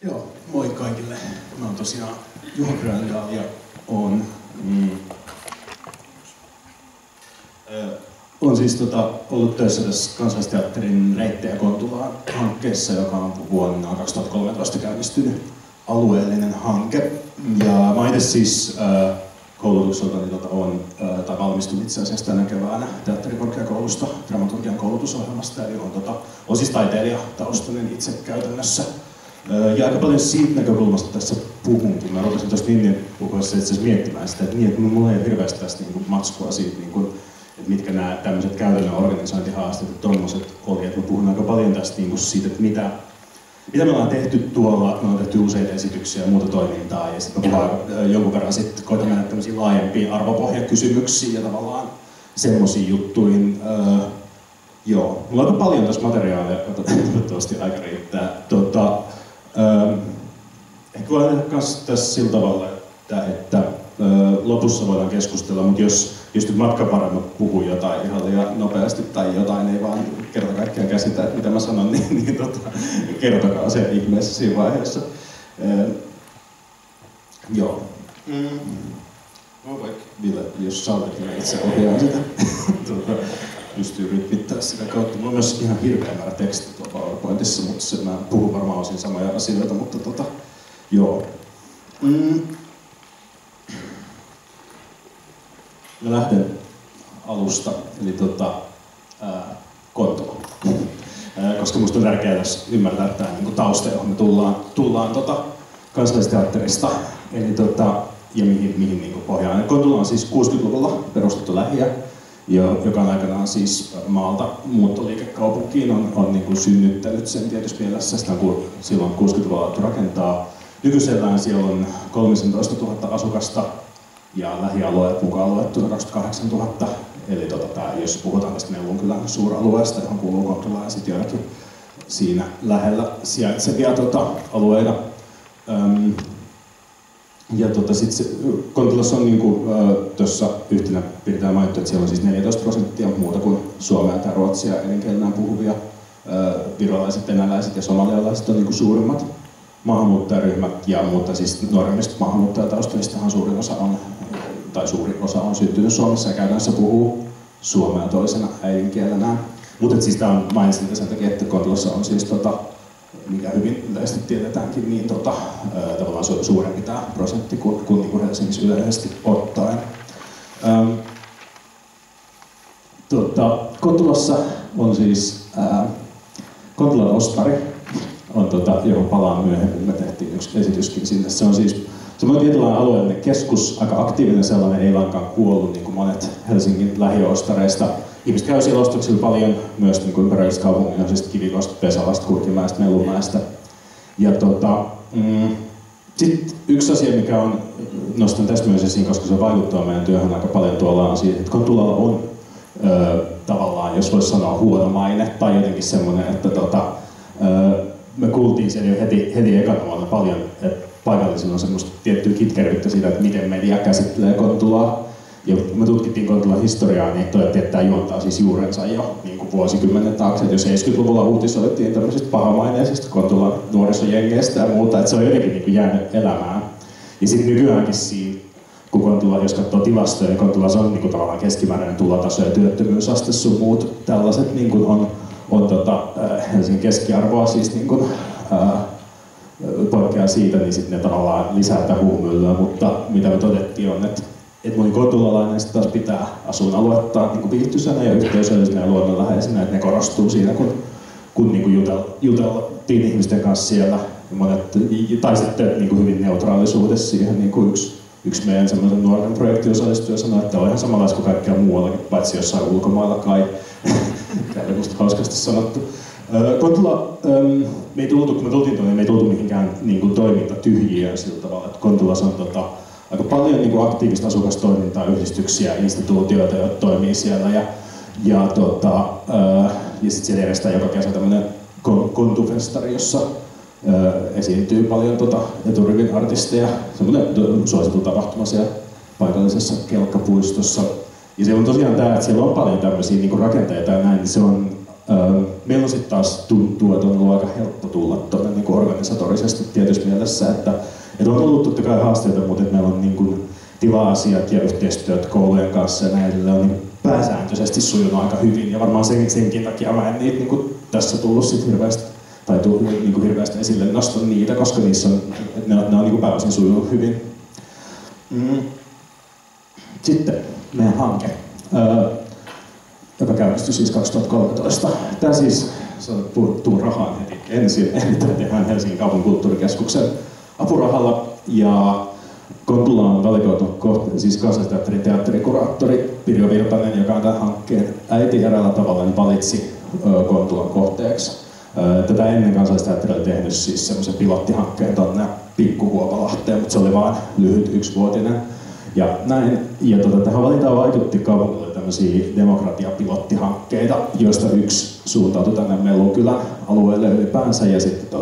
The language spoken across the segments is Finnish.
Joo, moi kaikille. Mä oon tosiaan Juha Gröndahl ja on siis ollut töissä tässä Kansallisteatterin Reittejä Kontulaan hankkeessa, joka on vuonna 2013 käynnistynyt alueellinen hanke. Ja mä itse siis koulutukseltani valmistuin itse asiassa tänä keväänä teatterikorkeakoulusta dramaturgian koulutusohjelmasta, eli on siis taiteilijataustainen itse käytännössä. Ja aika paljon siitä näkökulmasta tässä puhunkin. Mä rupesin tuosta Ninnin puhuessa itse asiassa miettimään sitä, että mulla ei ole hirveästi tästä matskua siitä, että mitkä nämä tämmöiset käytännön organisointihaasteet ja tommoset oli. Että mä puhun aika paljon tästä siitä, että mitä me ollaan tehty tuolla. Me ollaan tehty useita esityksiä ja muuta toimintaa. Ja sitten mä puhun jonkun verran koitan mennä tämmöisiin laajempiin arvopohjakysymyksiin ja tavallaan semmoisiin juttuihin. Joo, mulla on aika paljon tässä materiaalia, toivottavasti aika riittää. Ehkä voidaan tehdä myös tässä sillä tavalla, että lopussa voidaan keskustella, mutta jos nyt matkan varrella puhuu jotain ihan liian nopeasti tai jotain ei vaan kerta kaikkiaan käsitä, että mitä mä sanon, niin kertokaa se ihmeessä siinä vaiheessa. Joo. Ville, jos sallit, niin itse ohjaan sitä. Pystyy rytmittämään sitä kautta. Mulla on myös ihan hirveä määrä tekstiä tuolla PowerPointissa, mutta mä puhun varmaan osin samoja asioita, mutta joo. Mä lähden alusta, eli Kontula. Koska musta on tärkeää tässä ymmärtää tämä tausta, johon me tullaan Kansallisteatterista, eli ja mihin pohjaan. Kontula on siis 60-luvulla perustettu lähiö, joka on aikanaan siis maalta muuttoliikekaupunkiin on synnyttänyt sen tietysti mielessä. Sitä on silloin 60-luvulla alettu rakentaa. Nykyisellään siellä on 13 000 asukasta ja lähialueet mukaan luettuna 28 000. Eli jos puhutaan tästä Neuvonkylän suuralueesta, johon kuuluu Kontula ja sitten joitakin siinä lähellä sijaitsevia alueita. Ja sitten Kontulassa on tuossa yhtenä pidetään mainittu, että siellä on siis 14% muuta kuin suomea tai ruotsia elinkielenään puhuvia. Virolaiset, venäläiset ja somalialaiset on suurimmat maahanmuuttajaryhmät, mutta siis nuoremmista maahanmuuttajataustoistahan suuri osa on syntynyt Suomessa ja käytännössä puhuu suomea toisena äidinkielenään. Mutta siis tämä mainitsin sen takia, että Kontulassa on siis mikä hyvin yleisesti tiedetäänkin, niin tavallaan suurempi tämä prosentti kuin Helsingissä yleisesti ottaen. Kontulassa on siis Kontulan Ostari, johon palaan myöhemmin. Me tehtiin yksi esityskin sinne. Se on siis semmoinen tietynlainen alueellinen keskus, aika aktiivinen sellainen, ei lainkaan kuollut niin kuin monet Helsingin lähiöostareista. Ihmiset käy siellä ostoksilla paljon myös ympäröivistä kaupunginosista, Kivikosta, Pesalasta, Kurkimäestä, Mellunmäestä. Ja sitten yksi asia, mikä on, nostan tässä myös esiin, koska se vaikuttaa meidän työhön aika paljon tuolla, on siitä, että Kontulalla on tavallaan, jos voisi sanoa, huono maine tai jotenkin semmoinen, että me kuultiin siellä jo heti ekana vuonna paljon, että paikallisilla on semmoista tiettyä kitkeryyttä siitä, että miten media käsittelee Kontulaa. Ja kun me tutkittiin Kontulan historiaa, niin todettiin, että tämä juontaa siis juurensa jo vuosikymmenen taakse. Että jos 70-luvulla uutisoitiin tämmöisistä pahamaineisista Kontulan nuorisojengeistä ja muuta, että se on jotenkin jäänyt elämään. Ja sitten nykyäänkin siinä, kun Kontula, jos katsoo tilastoja, niin Kontulassa on tavallaan keskimääräinen tulotaso ja työttömyysaste sun muut tällaiset on Helsingin keskiarvoa siis poikkeaa siitä, niin sitten ne tavallaan lisää tätä huumyllyä, mutta mitä me todettiin on, että moni kontulalainen taas pitää asuinaluetta viihtyisänä ja yhteisöllisenä ja luonnonläheisenä, että ne korostuu siinä, kun juteltiin ihmisten kanssa siellä. Tai sitten hyvin neutraalisuudessa siihen yksi meidän semmoisen nuoren projektiosallistuja sanoi, että on ihan samanlaista kuin kaikkea muuallakin, paitsi jossain ulkomailla kai. Tämä oli musta hauskasti sanottu. Kontula, kun me tultiin tuonne, me ei tultu mihinkään toimintatyhjiöön sillä tavalla, että Kontulassa on aika paljon aktiivista asukastoimintaa, yhdistyksiä, instituutioita, jotka toimii siellä. Ja sitten siellä järjestetään joka kesä tämmöinen Kontufestari, jossa esiintyy paljon eturivin artisteja. Semmoinen suosittu tapahtuma siellä paikallisessa kelkkapuistossa. Ja se on tosiaan tämä, että siellä on paljon tämmöisiä rakenteita ja näin, niin se on meillä on sitten taas tuntuu, että on ollut aika helppo tulla tuonne niin organisatorisesti tietysti mielessä, että on ollut totta kai haasteita, mutta meillä on niin kuin tila-asiat ja yhteistyöt koulujen kanssa ja näille on niin pääsääntöisesti sujunut aika hyvin. Ja varmaan senkin takia mä en niitä niin tässä tullut sit hirveästi, tai tullut niin hirveästi esille noston niitä, koska niissä on, ne on niin pääosin sujunut hyvin. Sitten meidän hanke, joka käynnistyi siis 2013. Tämä siis puhuttuu rahaan heti ensin, eli tämä tehdään Helsingin kaupungin kulttuurikeskuksen apurahalla. Ja Kontula on valikoitu siis Kansallisteatterin teatterikuraattori Pirjo Virtanen, joka on tämän hankkeen äiti eräällä tavalla, niin valitsi Kontulan kohteeksi. Tätä ennen Kansallisteatteri oli tehnyt siis semmoisen pilottihankkeen tuonne Pikkuhuopalahteen, mutta se oli vain lyhyt yksivuotinen. Ja näin. Ja tähän valintaan vaikutti kaupungille tämmöisiä demokratiapilottihankkeita, joista yksi suuntautui tänne Mellukylän alueelle ylipäänsä. Ja sitten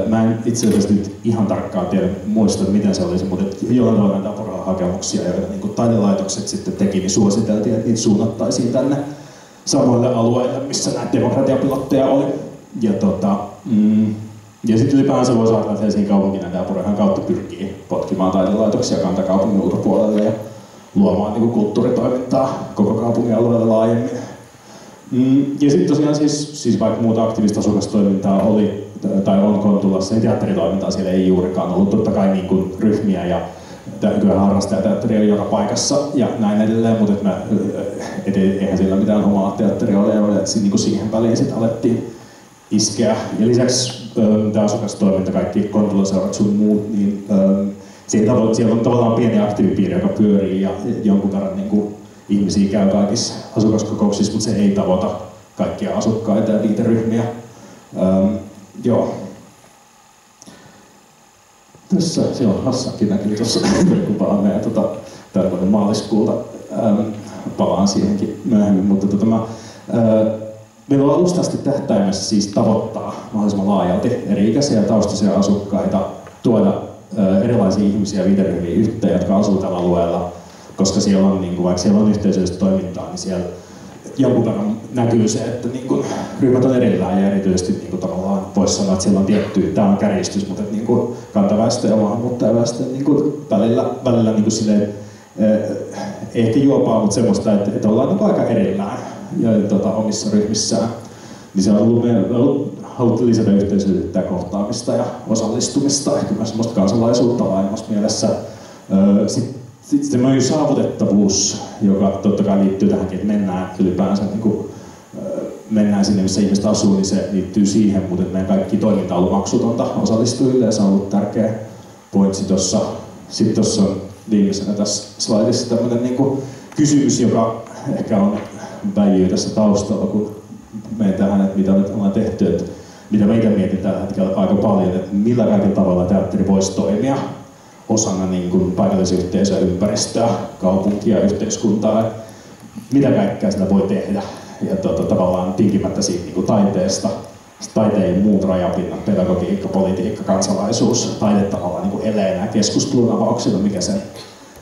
mä en itse asiassa nyt ihan tarkkaan tiedä muista, miten se olisi, mutta jollain tavalla näitä apurahahakemuksia, joita niin taidelaitokset sitten teki, niin suositeltiin, että niitä suunnattaisiin tänne samoille alueille, missä näitä demokratiapilotteja oli. Ja sitten ylipäänsä voisi ajatella, että Helsingin kaupunki näitä apurahan kautta pyrkii potkimaan taidelaitoksia kantakaupungin ulkopuolelle ja luomaan niin kuin kulttuuritoimintaa koko kaupungin alueelle laajemmin. Ja sitten tosiaan siis vaikka muuta aktiivista asukastoimintaa oli tai on Kontulassa, niin teatteritoimintaa siellä ei juurikaan ollut. Totta kai niin kuin ryhmiä ja kyllä harrastajateatteri on joka paikassa ja näin edelleen, mutta eihän sillä mitään omaa teatteria ole, että niin siihen väliin sitten alettiin iskeä. Ja lisäksi tämä asukastoiminta, kaikki Kontulaseurat sun muut, niin siellä on tavallaan pieni aktiivipiiri, joka pyörii ja jonkun verran niin kuin ihmisiä käy kaikissa asukaskokouksissa, mutta se ei tavoita kaikkia asukkaita ja viiteryhmiä. Joo. Tässä siellä on Hassankin näkyy tuossa, kun palaan meidän tällainen maaliskuulta. Palaan siihenkin myöhemmin, mutta meillä on alusta asti tähtäimessä siis tavoittaa mahdollisimman laajalti eri-ikäisiä ja taustaisia asukkaita, tuoda erilaisia ihmisiä ja viiteryhmiä yhteen, jotka asuu tällä alueella, koska siellä on, niin kuin, vaikka siellä on yhteisöllistä toimintaa, niin siellä jonkun verran näkyy se, että niin kuin, ryhmät on erillään ja erityisesti niin kuin, tavallaan voisi sanoa, että siellä on tietty, tämä on kärjistys, mutta niin kuin, kantaväestö ja maahanmuuttajaväestö niin kuin, välillä niin kuin, silleen, ei ehkä juopaa, mutta semmoista, että ollaan niin kuin, aika erillään ja omissa ryhmissään. Niin se on ollut, me haluttu lisätä yhteisöllisyyttä ja kohtaamista ja osallistumista, ehkä myös semmoista kansalaisuutta laajemmassa mielessä. Sitten semmoinen saavutettavuus, joka totta kai liittyy tähänkin, että mennään ylipäänsä niin kuin, mennään sinne, missä ihmiset asuu, niin se liittyy siihen, mutta meidän kaikki toiminta on ollut maksutonta osallistujille ja se on ollut tärkeä pointsi tuossa. Sitten tuossa on viimeisenä tässä slaidissa tämmöinen niin kuin kysymys, joka ehkä on väijyy tässä taustalla, kun menen tähän, että mitä nyt ollaan tehty, että mitä meitä mietin tällä hetkellä aika paljon, että millä kaikilla tavalla teatteri voisi toimia osana niin kuin paikallisyhteisöä, ympäristöä, kaupunkia, yhteiskuntaa, että mitä kaikkea sitä voi tehdä. Ja tavallaan tinkimättä siitä niin kuin taiteesta, taiteen muut rajapinnat, pedagogiikka, politiikka, kansalaisuus, taide tavallaan niin kuin eleenä keskustelun avauksilla,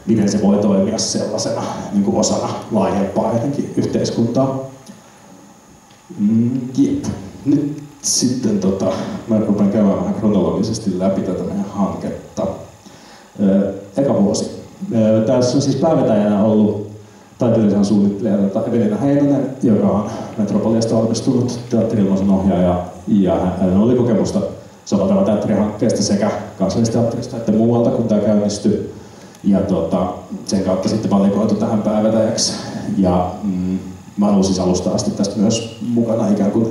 miten se voi toimia sellaisena niin kuin osana laajempaa jotenkin yhteiskuntaa. Jep. Nyt sitten mä rupean käymään vähän kronologisesti läpi tätä meidän hanketta. Eka vuosi. Tässä on siis päävetäjänä ollut taiteellisen suunnittelija Evelina Heinonen, joka on Metropoliasta valmistunut teatteri-ilmaisen ohjaaja, ja hän oli kokemusta soveltava teatterihankkeesta sekä Kansallisteatterista että muualta, kun tämä käynnistyi. Ja sen kautta sitten valikoitu tähän päävetäjäksi. Ja mä olen siis alusta asti tästä myös mukana ikään kuin.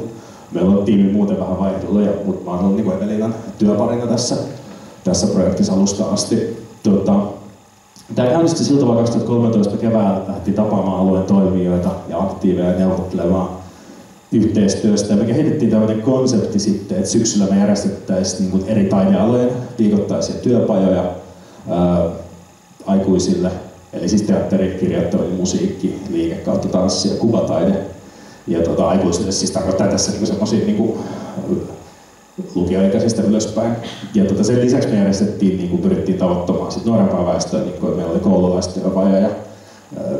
Meillä on tiimi muuten vähän vaihdellut, mutta mä olen ollut niin kuin Evelinan työparina tässä projektissa alusta asti. Tämä käynnistyi siltä vuonna 2013 keväällä, lähti tapaamaan alueen toimijoita ja aktiiveja ja neuvottelemaan yhteistyöstä. Ja me kehitettiin tämmöinen konsepti sitten, että syksyllä me järjestettäisiin niin kuin eri taidealueen viikoittaisia työpajoja aikuisille. Eli siis teatteri, kirjoittaminen, musiikki, liike kautta tanssi ja kuvataide. Ja aikuisille siis tarkoittaa tässä niin semmoisia niin lukioikäisistä ylöspäin. Ja sen lisäksi me järjestettiin, niin pyrittiin tavoittamaan sit nuorempaa väestöä, niin kuin meillä oli koululaistyöpajoja ja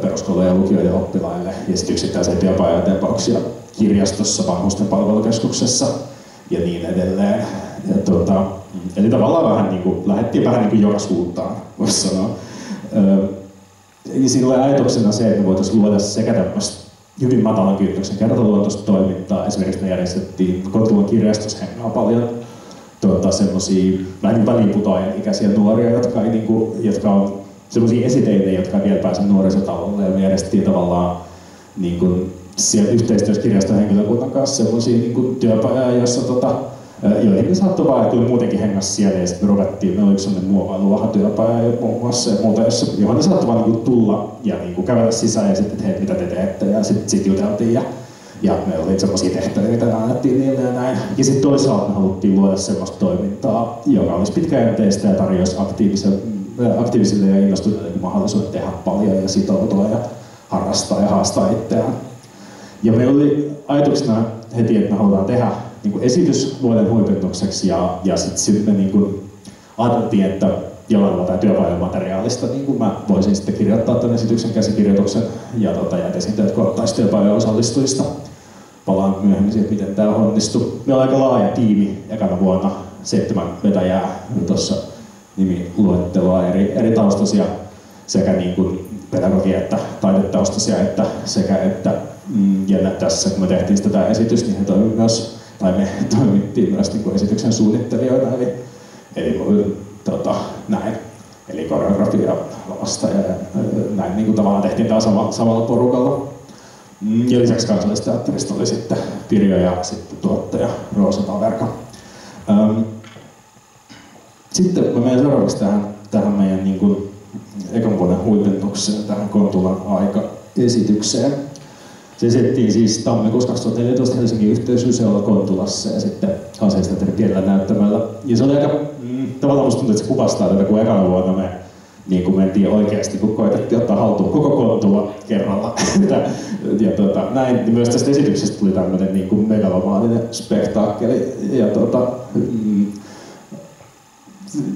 peruskoulujen ja lukioiden oppilaille ja sitten yksittäisiä työpajoja tempauksia kirjastossa, vanhusten palvelukeskuksessa ja niin edelleen. Ja eli tavallaan vähän niin kuin, lähdettiin vähän niin kuin joka suuntaan, voisi sanoa. Silloin ajatuksena se, että me voitaisiin luoda sekä tämmöistä hyvin matalan kynnyksen kertaluontoista toimintaa. Esimerkiksi me järjestettiin Kontulan kirjastossa paljon semmoisia vähän niin väliinputoajan ikäisiä nuoria, jotka on semmoisia esiteitä, jotka ei vielä pääse nuorisotalolle. Ja me järjestettiin tavallaan niin kuin siellä yhteistyössä kirjaston henkilökunnan kanssa semmoisia niin työpajoja, joissa joihin saattoi vaan, että muutenkin hengässä siellä ja sitten me ruvettiin, meillä oli yksi sellainen muovailuvahatyöpaja muun muassa ja muuta, johon ne saattoi vaan niin tulla ja niin kävellä sisään ja sitten, että hei, mitä te teette ja sitten juteltiin ja meillä oli semmoisia tehtäviä, mitä annettiin niille ja näin. Ja sitten toisaalta me haluttiin luoda semmoista toimintaa, joka olisi pitkäjänteistä ja tarjoisi aktiivisille ja innostuneille mahdollisuuden tehdä paljon ja sitoutua ja harrastaa ja haastaa itseään. Ja meillä oli ajatuksena heti, että me halutaan tehdä niin esitys vuoden huipennukseksi ja sitten me niin ajateltiin, että jollain tavalla työpajan materiaalista niin mä voisin sitten kirjoittaa tämän esityksen käsikirjoituksen ja esiintyjät koottaisi työpajan osallistujista. Palaan myöhemmin siitä, miten tämä onnistui. Meillä on aika laaja tiimi ekana vuonna, 7 vetäjää tuossa nimiluetteloa eri taustaisia sekä niin kuin pedagogia että taidetaustaisia ja tässä kun me tehtiin sitä esitystä, niin he toimivat myös, tai me toimittiin myös niin kuin esityksen suunnittelijoina, eli näin. Eli koreografia lavasta ja näin niin kuin tavallaan tehtiin taas samalla porukalla. Ja lisäksi Kansallisteatterista oli sitten Pirjo ja sitten tuottaja Roosa Taverka. Sitten mä menen seuraavaksi tähän meidän niin kuin ekan vuoden huipennukseen, tähän Kontulan aika-esitykseen. Se esitettiin siis tammikuussa 2014 Helsingin yhteismuseolla Kontulassa ja sitten Aseisteatterin pienellä näyttämällä. Ja se oli aika, tavallaan musta tuntuu, että se kuvastaa tätä, kun ekana vuonna me niin kuin mentiin oikeasti, kun koitettiin ottaa haltuun koko Kontula kerralla. ja näin, niin myös tästä esityksestä tuli tämmöinen niin kuin megalomaaninen spektaakkeli. Ja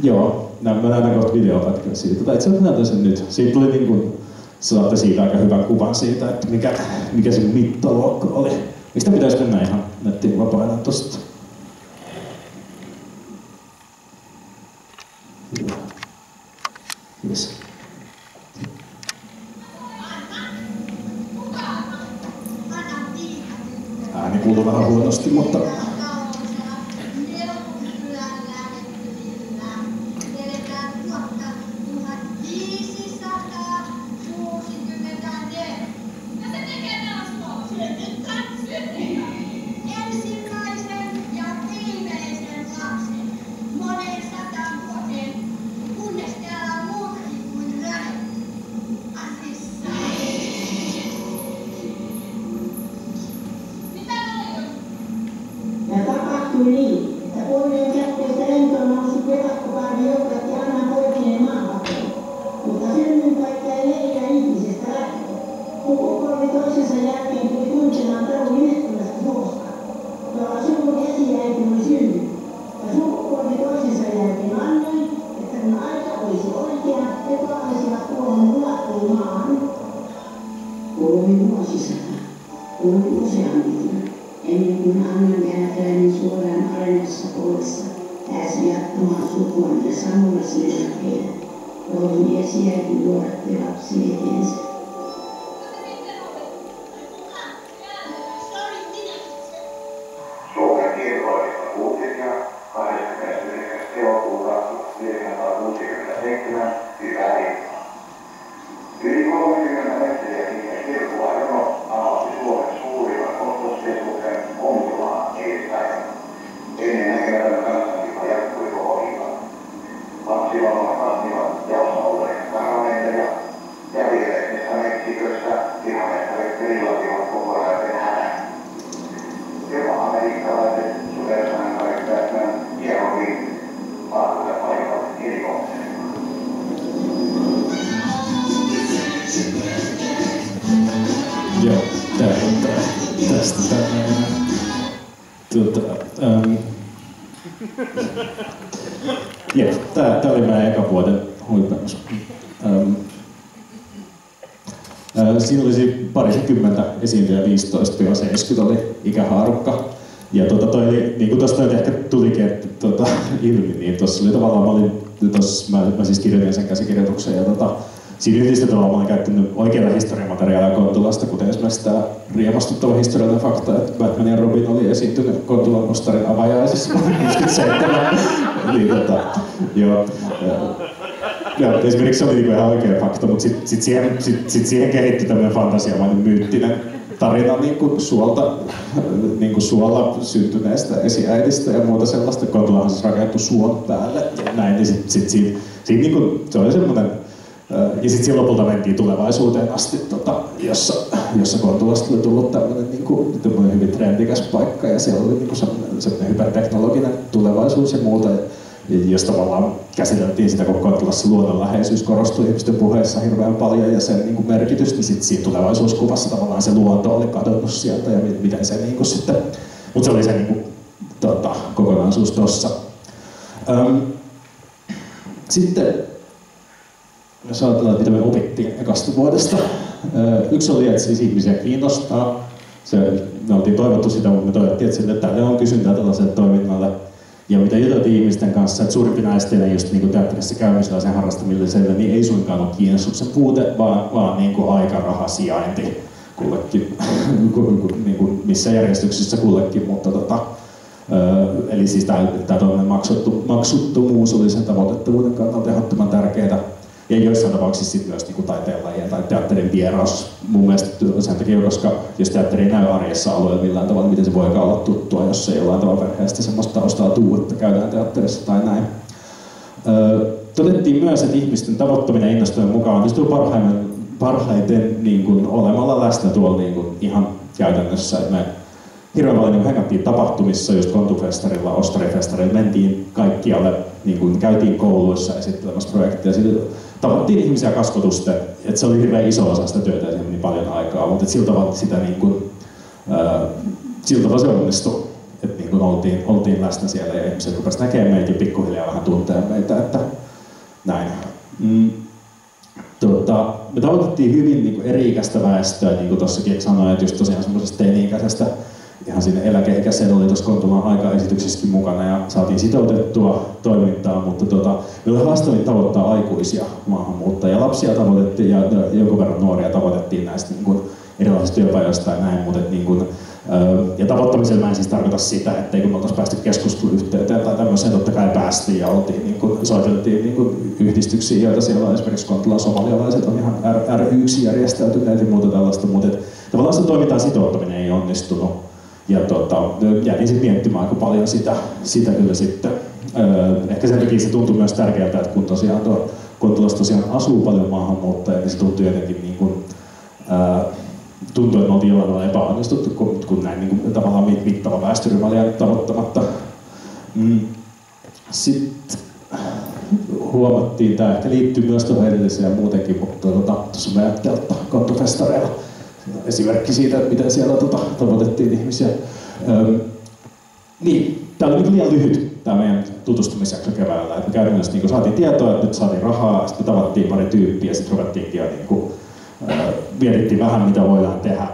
joo, mä näytän kohta videopätkän siitä. Itse asiassa näytän sen nyt. Siitä tuli niin kuin, saatte siitä aika hyvän kuvan siitä, että mikä se mittaluokka oli. Mistä pitäisi mennä ihan nettiin vapaana tosta? Yes. Ääni kuuluu vähän huonosti, mutta niin, että poimien kätteistä lentoon nousi petakkoparvi joukkotti Annan poikinen maanpakoon. Mutta synnyinpaikka ei leikkaa ihmisestä lähtö. Sukupolvi toisensa jälkeen tuli tuntemaan taru nimettömästä suosta, jolla suvun esiäiti oli synnyt. Ja sukupolvi toisensa jälkeen annoi, että kun aika olisi oikea, he palaisivat tuohon luvattuun maahan. Kului vuosisata, kului useampikin. Ennen kuin Annan jälkeläinen suoraan arenassa poissa pääsi jatkamaan sukuaan ja samalla sillä heidän, joihin esiäkin luodatti lapsiveteensä. Suomen kirkollista uutisia 29. elokuuta 1967 hyvää iltaa. Yli 30 metriä pitkä kirkkoajono avasi Suomen suurimman ostoskeskuksen Kontulaan edespäin. Ennennäkemätön kansanliha jatkui koko illan. Lapsivalmat kantivat jaossa olleita karameita ja viereisessä Meksikössä lihamestarit perillativat kokonaisen hädän. Jopa amerikkalaiset supersankarit Batman ja Robin vaativat paikalle helikopterilla. Joo, tästä tämmöinen. Tää oli meidän eka vuoden huipennus. Siinä olisi parisenkymmentä esiintyjä, 15-70 oli ikähaarukka. Ja toi oli, niin kuin tuosta ehkä tulikin ilmi, niin tuossa oli tavallaan, mä siis kirjoitin sen käsikirjoituksen ja siinä yhdistetään mä olen käyttänyt oikeaa historiamateriaalia Kontulasta, kuten esimerkiksi tämä riemastuttava historiallinen fakta, että Batman ja Robin oli esiintynyt Kontulan ostarin avajaisissa vuonna 1957. Niin, joo, esimerkiksi se oli niinku ihan oikea fakta, mutta sit siihen kehittyi tämmöinen fantasiamainen myyttinen tarina suolla syntyneestä esiäidistä ja muuta sellaista. Kontulahan siis rakentui suon päälle ja näin, niin siitä se oli semmoinen. Ja sitten siinä lopulta mentiin tulevaisuuteen asti, jossa Kontulasta oli tullut tämmöinen hyvin trendikäs paikka ja siellä oli semmoinen hyperteknologinen tulevaisuus ja muuta. Jos tavallaan käsiteltiin sitä, kun Kontulassa luonnonläheisyys korostui ihmisten puheissa hirveän paljon ja sen merkitys, niin sitten siinä tulevaisuuskuvassa tavallaan se luonto oli kadonnut sieltä ja miten se sitten. Mutta se oli se kokonaisuus tossa. Sitten jos ajatellaan, mitä me opittiin ekasta vuodesta. Yksi oli, että siis ihmisiä kiinnostaa. Me oltiin toivottu sitä, mutta me toivottiin, että tälle on kysyntää tällaiselle toiminnalle. Ja mitä juteltiin ihmisten kanssa, että suurimpina esteinä just niin teatterissa käymisellä sen harrastamiselle, niin ei suinkaan ole kiinnostuksen puute, vaan niin kuin aika, raha, sijainti kullekin, niin kuin missä järjestyksessä kullekin. Mutta eli siis tämä maksuttomuus oli sen tavoitettavuuden kannalta ehdottoman tärkeää. Ja joissain tapauksissa sitten myös niin taiteenlajien tai teatterin vieraus mun mielestä sen takia, koska jos teatteri ei näy arjessa alueella millään tavalla, miten se voi olla tuttua, jos ei jollain tavalla perheestä semmoista taustaa tuu, että käydään teatterissa tai näin. Todettiin myös, että ihmisten tavoittaminen innostuminen mukaan onnistuu parhaiten niin kuin olemalla läsnä tuolla niin kuin ihan käytännössä. Me hirveän paljon hengattiin tapahtumissa, just Kontufestarilla, Ostarifestarilla, mentiin kaikkialle, niin kuin käytiin kouluissa esittelemässä projekteja. Tavattiin ihmisiä kasvotusten, että se oli hirveän iso osa sitä työtä ja siihen meni paljon aikaa, mutta sillä tavalla se onnistui, että niin oltiin läsnä siellä ja ihmiset rupesivat näkemään meitä ja pikkuhiljaa vähän tuntea meitä, että näin. Me tavoitettiin hyvin niin eri-ikäistä väestöä, niin kuin tuossakin sanoin, että just tosiaan semmoisesta teini-ikäisestä ihan sinne eläkeikäiseen oli tuossa Kontulan aikaesityksessäkin mukana ja saatiin sitoutettua toimintaa, mutta meillä oli haastavin tavoittaa aikuisia maahanmuuttajia. Lapsia tavoitettiin ja jonkun verran nuoria tavoitettiin näistä niin kuin erilaisista työpajoista ja näin, mutta ja tavoittamisella mä en siis tarkoita sitä, että kun me oltaisiin päästy keskusteluyhteyteen tai tämmöiseen, totta kai päästiin ja soiteltiin yhdistyksiin, joita siellä on esimerkiksi Kontulan somalialaiset on ihan ry1 järjestäytyneet ja muuta tällaista, mutta tavallaan se toimintaan sitouttaminen ei onnistunut. Ja jäin sitten miettimään aika paljon sitä kyllä sitten. Ehkä sen takia se tuntui myös tärkeältä, että kun tosiaan Kontulassa tosiaan asuu paljon maahanmuuttajia, niin se tuntui jotenkin niin kuin, tuntui, että me oltiin jollain tavalla epäonnistuttu, kun näin niin kuin, tavallaan mittava väestöryhmä oli jäänyt tavoittamatta. Sitten huomattiin, tämä ehkä liittyy myös tuohon edelliseen ja muutenkin, mutta tuossa meidän Kontufestareilla esimerkki siitä, että miten siellä tavoitettiin ihmisiä. Niin, tämä oli liian lyhyt tämä meidän tutustumisjakso keväällä. Et me käytännössä niin saatiin tietoa, että nyt saatiin rahaa, sitten me tavattiin pari tyyppiä ja sitten ruvettiinkin ja mietittiin vähän mitä voidaan tehdä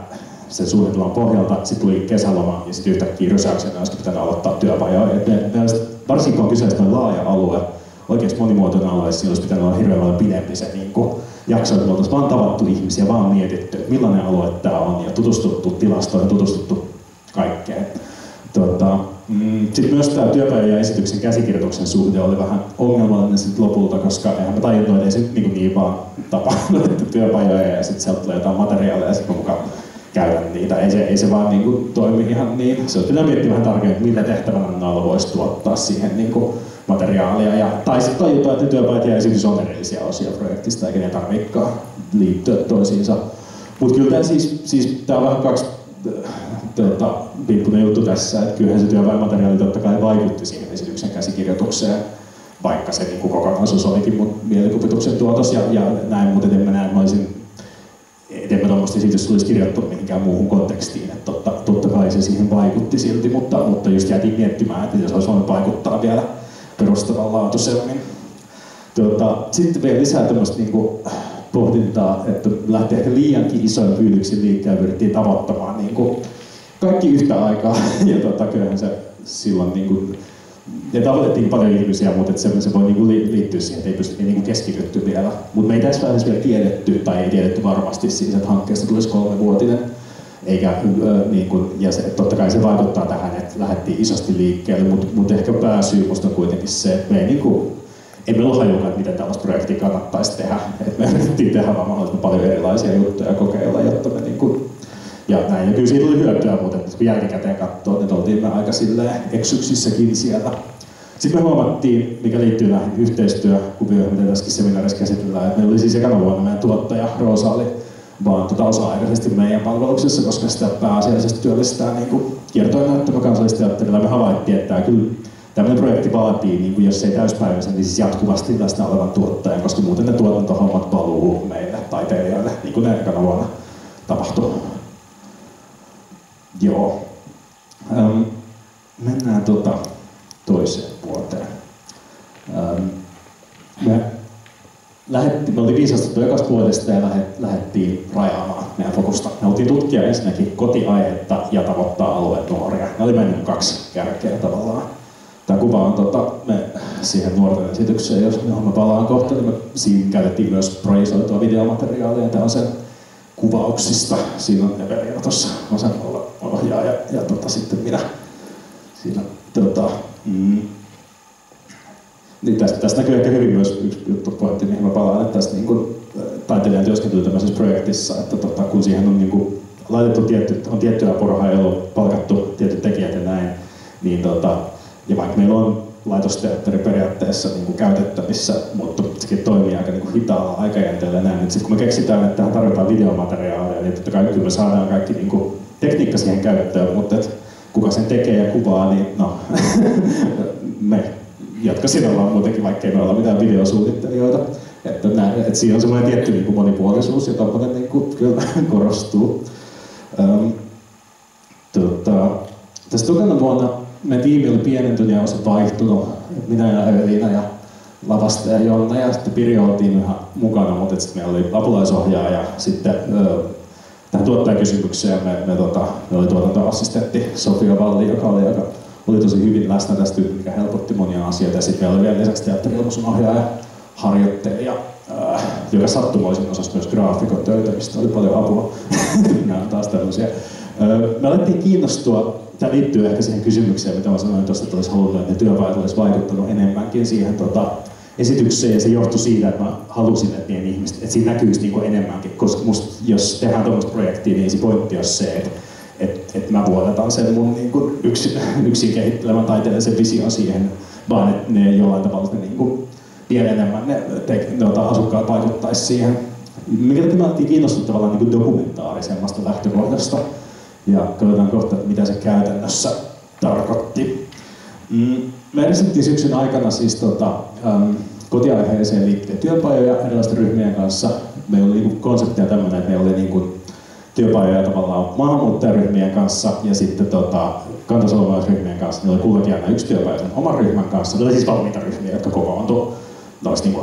sen suunnitelman pohjalta. Sitten tuli kesäloma ja sitten yhtäkkiä rysäyksenä olisi pitänyt aloittaa työpajoja. Varsinkin kun on kyseessä laaja alue, oikeasti monimuotoinen alue, siinä olisi pitänyt olla hirveän paljon pidempi se jakso, että me oltaisiin vaan tavattu ihmisiä, vaan mietitty, että millainen alue tämä on ja tutustuttu tilastoihin, tutustuttu kaikkeen. Sitten myös tämä työpaja ja esityksen käsikirjoituksen suhde oli vähän ongelmallinen sitten lopulta, koska eihän me tajunnut, että ei se niin vaan tapahdu, että työpajoja ja sitten sieltä tulee jotain materiaaleja ja sitten mukaan käydä niitä. Ei se vaan toimi ihan niin. Se olisi pitää miettiä vähän tarkemmin, että millä tehtävänä alla voisi tuottaa siihen materiaalia. Tai sitten tajutaan, että työpajat ja esitys on erillisiä osia projektista, eikä ne tarvitsekaan liittyä toisiinsa. Mutta kyllä tämä siis tää on vähän kaksi piippunen juttu tässä, että kyllähän se työväenmateriaali totta kai vaikutti siihen esityksen käsikirjoitukseen, vaikka se kokonaisuus olikin mun mielikuvituksen tuotos ja näin, mutta en mä näe, että mä olisin enemmän tuommoista esitys tulisi kirjoittua mihinkään muuhun kontekstiin, että totta kai se siihen vaikutti silti, mutta just jäätiin miettimään, että jos olisi voinut vaikuttaa vielä perustavanlaatuisemmin. Sitten vielä lisää tämmöistä pohdintaa, että lähti ehkä liiankin isoin pyydyksin liikkeelle, pyrittiin tavoittamaan niin kuin kaikki yhtä aikaa. Ja kyllähän se silloin niin kuin, ja tavoitettiin paljon ihmisiä, mutta se voi niinku liittyä siihen, että ei pysty niinku keskitytty vielä. Mutta me ei tässä vaiheessa vielä tiedetty, tai ei tiedetty varmasti siis, että hankkeesta tulisi 3-vuotinen. Ja totta kai se vaikuttaa tähän, että lähdettiin isosti liikkeelle, mutta ehkä pääsyy musta on kuitenkin se, että me ei meillä ole hajukaan, että miten tällaista projektia kannattaisi tehdä. Et me yritettiin tehdä vaan mahdollisimman paljon erilaisia juttuja ja kokeilla, jotta me ja näin. Ja kyllä siitä tuli hyötyä, mutta kun jälkikäteen katsoo, niin oltiin me aika eksyksissäkin siellä. Sitten me huomattiin, mikä liittyy näihin yhteistyökuvioihin, mitä tässäkin seminaarissa käsitellään, että meillä oli siis ekana vuonna meidän tuottaja Roosa oli vaan osa-aikaisesti meidän palveluksessa, koska sitä pääasiallisesti työllistää niin kiertoinäyttämä Kansallisteatterilla. Me havaittiin, että tämmöinen projekti vaatii, niin kuin jos ei täyspäiväisen, niin siis jatkuvasti läsnä olevan tuottajan, koska muuten ne tuotantohommat valuu meille taiteilijoille, niin kuin ne ekana vuonna tapahtui. Joo. Mennään toiseen vuoteen. Me oltiin viisastuttu jokaisesta vuodesta ja lähdettiin rajaamaan meidän fokusta. Me oltiin tutkia ensinnäkin kotiaihetta ja tavoittaa alueen nuoria. Ne oli meidän 2 kärkeä tavallaan. Tämä kuva on me siihen nuorten esitykseen, johon mä palaan kohta, niin me siinä käytettiin myös projisoitua videomateriaalia. Tämä on sen kuvauksista. Siinä on Evelina tuossa vasemmalla ohjaaja ja sitten minä. Siinä niin tästä näkyy ehkä hyvin myös yksi juttupointti, mihin mä palaan, että tästä taiteilijan työskentely tämmöisessä projektissa, että kun siihen on laitettu tiettyä porhaa, jolla on palkattu tietyt tekijät ja näin, niin ja vaikka meillä on laitosteatteri periaatteessa käytettävissä, mutta sekin toimii aika hitaalla aikajänteellä ja näin, niin sitten kun me keksitään, että tähän tarvitaan videomateriaalia, niin totta kai kyllä me saadaan kaikki tekniikka siihen käyttöön, mutta kuka sen tekee ja kuvaa, niin no, me jotka siinä ollaan muutenkin, vaikka ei me olla mitään videosuunnittelijoita. Että siinä on semmoinen tietty monipuolisuus ja tommoinen kyllä korostuu. Tässä tokana vuonna meidän tiimi oli pienentynyt ja osa vaihtunut. Minä ja Evelina ja Lavasta ja Jonna ja sitten Pirjo oltiin ihan mukana, mutta sitten meillä oli apulaisohjaaja ja sitten tähän tuottajakysymykseen meillä oli tuotantoassistentti Sofia Valli, joka oli tosi hyvin läsnä tästä, mikä helpotti monia asioita. Ja sitten meillä oli vielä lisäksi teatteriilmaisun ohjaaja, harjoittelija, joka sattumoisin osasi myös graafikotöitä, mistä oli paljon apua. Nämä on taas tämmöisiä. Me alettiin kiinnostua, tämä liittyy ehkä siihen kysymykseen, mitä mä sanoin tuosta, että olisi halunnut, että ne työpaikat olisi vaikuttanut enemmänkin siihen esitykseen. Ja se johtui siitä, että mä halusin, että niiden ihmiset, että siinä näkyisi enemmänkin. Koska jos tehdään tuommoista projektia, niin se pointti on se, että mä vuodetan sen mun yksin kehittelemän taiteellisen vision siihen, vaan että ne jollain tavalla vielä enemmän ne asukkaat vaikuttaisi siihen. Mikä me alettiin kiinnostua tavallaan dokumentaarisemmasta lähtökohdasta ja katsotaan kohta, että mitä se käytännössä tarkoitti. Me järjestettiin syksyn aikana siis kotiaiheeseen liittyen työpajoja erilaisten ryhmien kanssa. Meillä oli konseptia tämmöinen, että meillä oli työpajoja tavallaan maahanmuuttajaryhmien kanssa ja sitten kantasolmaisryhmien kanssa. Meillä oli kullakin aina yksi työpaja sen oman ryhmän kanssa. Ne oli siis valmiita ryhmiä, jotka kokoontuivat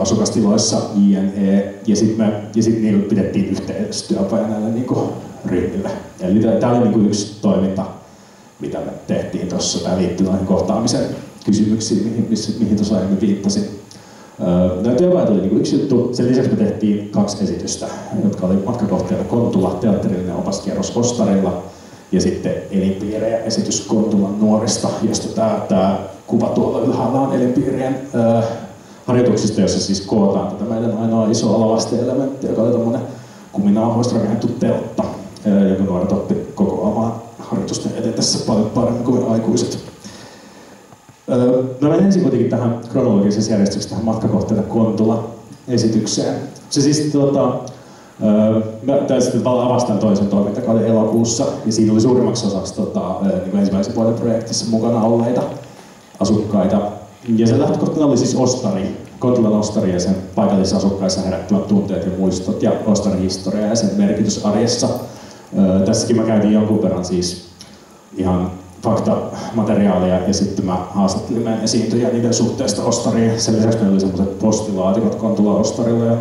asukastiloissa, JNE. Ja sitten niillä pidettiin yhteistyöpaja näille ryhmille. Eli tämä oli yksi toiminta, mitä me tehtiin tuossa. Tämä liittyy noihin kohtaamisen kysymyksiin, mihin tuossa aiemmin viittasin. Nämä työpajat oli yksi juttu. Sen lisäksi me tehtiin 2 esitystä, jotka oli matkakohteella Kontula, teatterillinen opaskierros Ostarilla ja sitten elinpiirejä esitys Kontulan nuorista, josta tämä kuva tuolla ylhäällä on elinpiirien harjoituksista, jossa siis kootaan tätä meidän ainoa iso alavaste-elementti, joka oli tämmöinen kuminauhoista rakennettu teltta, joka nuoret oppi kokoamaan harjoitusten edetessä paljon paremmin kuin aikuiset. Mä menen ensin kuitenkin tähän kronologisessa järjestyksessä tähän matkakohteelle Kontula-esitykseen. Se siis sitten avastan toisen toimintakauden elokuussa ja siinä oli suurimmaksi osaksi ensimmäisen vuoden projektissa mukana olleita asukkaita. Ja se lähtökohtana oli siis Ostari, Kontulan Ostari ja sen paikallisissa asukkaissa herättävät tunteet ja muistot ja Ostarin historia ja sen merkitys arjessa. Tässäkin mä käytin jonkun verran siis ihan faktamateriaalia ja sitten mä haastattelin meidän esiintyjiä niiden suhteesta ostariin. Sen lisäksi meillä oli semmoiset postilaatikot Kontula-ostarilla ja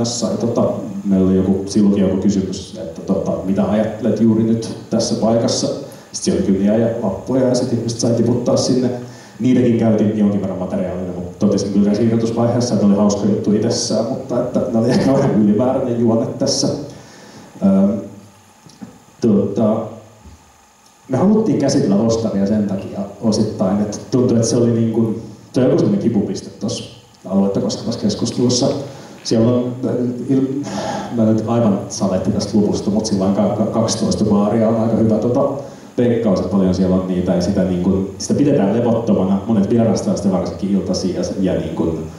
meillä oli silloinkin joku kysymys, että mitä ajattelet juuri nyt tässä paikassa. Sitten siellä oli kyliä ja lappuja ja sitten ihmiset sai tiputtaa sinne. Niitäkin käytiin jonkin verran materiaalina, mutta totesin kyllä kirjoitusvaiheessa, että oli hauska juttu itsessään, mutta että ne oli ehkä vähän ylimääräinen juone tässä. Me haluttiin käsitellä ostaria sen takia osittain, että tuntui, että se oli niin kuin, se on joku sellainen kipupiste tuossa aluetta koskevassa keskustelussa. Siellä on, mä nyt aivan saletti tästä luvusta, mutta sillä on 12 baaria on aika hyvä veikkaus, että paljon siellä on niitä ja sitä pidetään levottomana. Monet vierastaa sitä varsinkin iltaisin ja niin kuin,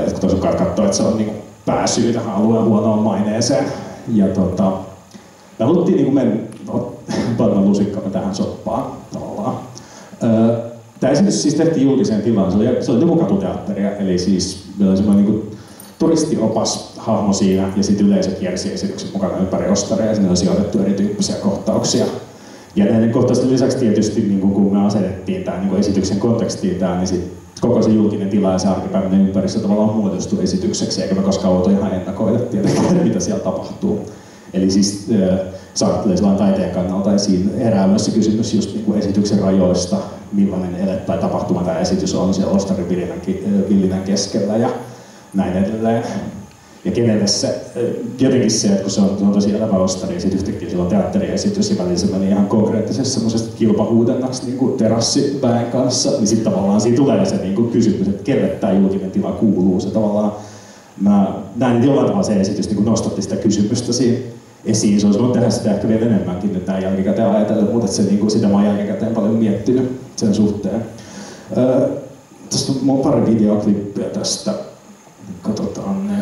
jotkut asukkaat katsoo, että se on niin kuin pääsyy tähän alueen huonoon maineeseen. Ja me haluttiin niin panna lusikkamme tähän soppaan tavallaan. Tämä esitys siis tehtiin julkiseen tilaan. Se oli demokatuteatteria, eli siis meillä oli semmoinen niin turistiopas hahmo siinä ja sitten yleisö kiersi esityksen mukana ympäri ostaria ja sinne on sijoitettu erityyppisiä kohtauksia. Ja näiden kohtausten lisäksi tietysti, niin kun me asetettiin tämän niin esityksen kontekstiin, niin sit koko se julkinen tila ja se arkipäiväinen ympäristö tavallaan muodostui esitykseksi, eikä me koskaan oltu ihan ennakoida tietenkin, mitä siellä tapahtuu. Eli siis saattelee sellainen taiteen kannalta esiin herää myös se kysymys just niin kuin esityksen rajoista, millainen ele tai tapahtuma tämä esitys on siellä ostarin villinän keskellä ja näin edelleen. Ja kenelle se, jotenkin se, että kun se on tosi elävä ostari ja sitten yhtäkkiä sillä on teatteriesitys ja välillä se meni ihan konkreettisessa semmoisesta kilpahuudennaksi niin kuin terassiväen kanssa, niin sitten tavallaan siitä tulee se niin kuin kysymys, että kelle tämä julkinen tila kuuluu. Se tavallaan, mä näin, että jollain tavalla se esitys niin kuin nostatti sitä kysymystä siinä esiin. Se olisi voinut tehdä sitä ehkä vielä enemmänkin nyt näin jälkikäteen ajatellen, mutta se, niin kuin, sitä mä oon jälkikäteen paljon miettinyt sen suhteen. Tästä on pari videoklippiä tästä. Katsotaan ne.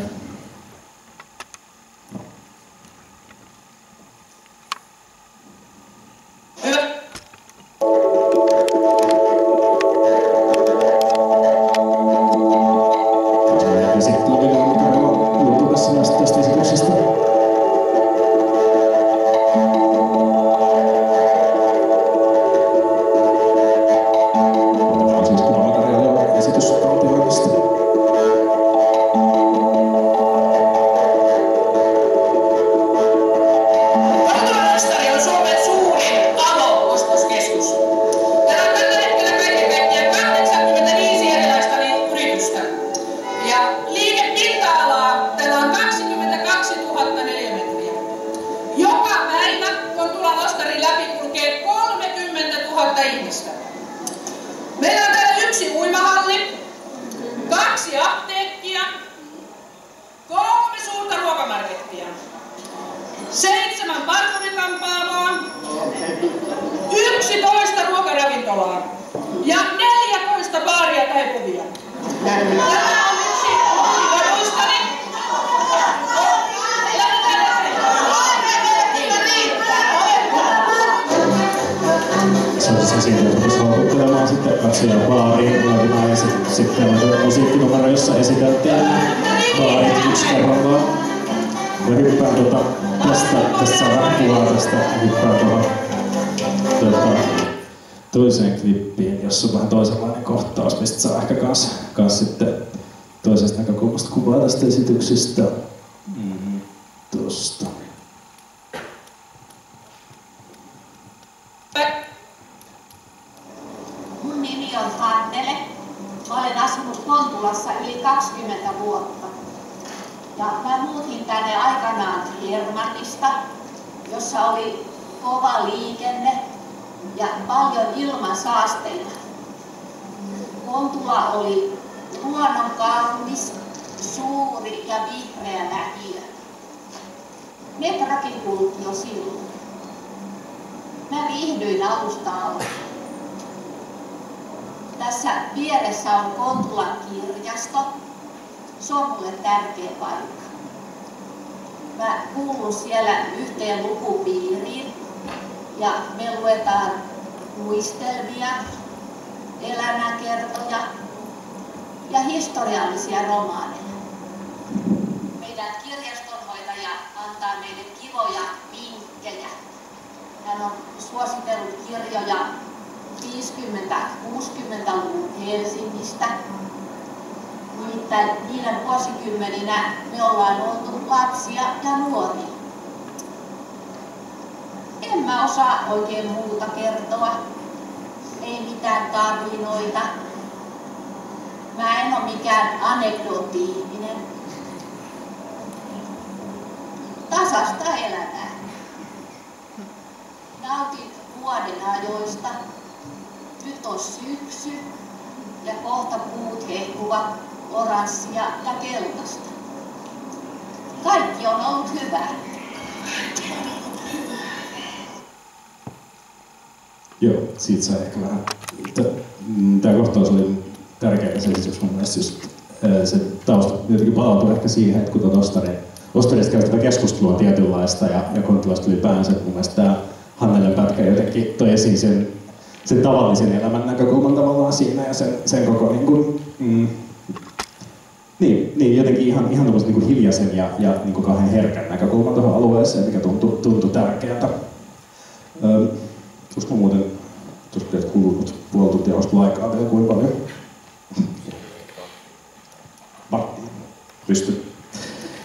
Toiseen klippiin, jossa on vähän toisenlainen kohtaus, mistä saa ehkä kans sitten toisesta näkökulmasta kuvaa tästä esityksestä. Tuosta. Mun nimi on Hannele. Olen asunut Kontulassa yli 20 vuotta. Ja mä muutin tänne aikanaan Hermannista, jossa oli kova liikenne ja paljon ilmansaasteita. Kontula oli luonnon kaunis, suuri ja vihreä lähiö. Metrokin kulki jo silloin. Mä viihdyin alusta alkaen. Tässä vieressä on Kontulan kirjasto. Se on mulle tärkeä paikka. Mä kuulun siellä yhteen lukupiiriin. Ja me luetaan muistelmia, elämäkertoja ja historiallisia romaaneja. Meidän kirjastonhoitaja antaa meille kivoja vinkkejä. Hän on suositellut kirjoja 50-60-luvun Helsingistä. Nimittäin niinä vuosikymmeninä me ollaan oltu lapsia ja nuoria. En mä osaa oikein muuta kertoa. Ei mitään tarinoita. Mä en ole mikään anekdootti-ihminen. Tasasta elämää. Nautin vuoden ajoista. Nyt on syksy ja kohta puut hehkuvat oranssia ja keltaista. Kaikki on ollut hyvää. Joo, siitä sai ehkä vähän. Tämä kohtaus oli tärkeä selitys mun mielestä just, se tausta jotenkin palautuu ehkä siihen, että kun Ostarista käy tätä keskustelua tietynlaista ja Konttilasta ylipäänsä, mun mielestä tämä Hannelen pätkä jotenkin toi esiin sen tavallisen elämän näkökulman tavallaan siinä ja sen koko niin jotenkin ihan tämmöisen niin kuin hiljaisen ja niin kuin kauhean herkän näkökulman tuohon alueeseen, mikä tuntui tärkeältä. Olisiko muuten tuossa teet kulunut puoli tuntia, olisiko aikaa vielä kuinka paljon? Varttiin. Pysty.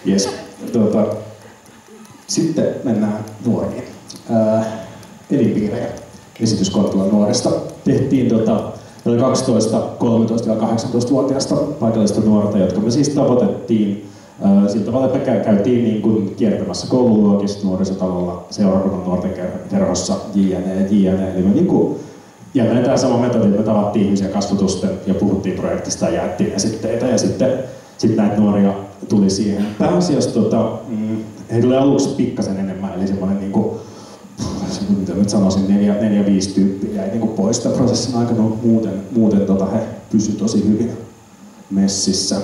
Jes. Sitten mennään nuoriin. Elinpiirejä. Esitys Konttilan nuorista. Tehtiin oli 12, 13 ja 18-vuotiaista paikallista nuorta, jotka me siis tavoitettiin sillä tavalla, että me käytiin niin kuin kiertämässä koululuokissa, nuorisotalolla, seurakunnan nuorten kerhossa, jne. Eli me niin kuin, jälleen tämä sama metodi, että me tavattiin ihmisiä kasvatusten ja puhuttiin projektista ja jaettiin esitteitä ja sitten näitä nuoria tuli siihen. Pääasiassa heitä oli aluksi pikkasen enemmän, eli semmoinen niin kuin, mitä nyt sanoisin, 4-5 tyyppiä jäi niin kuin pois tämän prosessin aikana, muuten he pysyivät tosi hyvin messissä.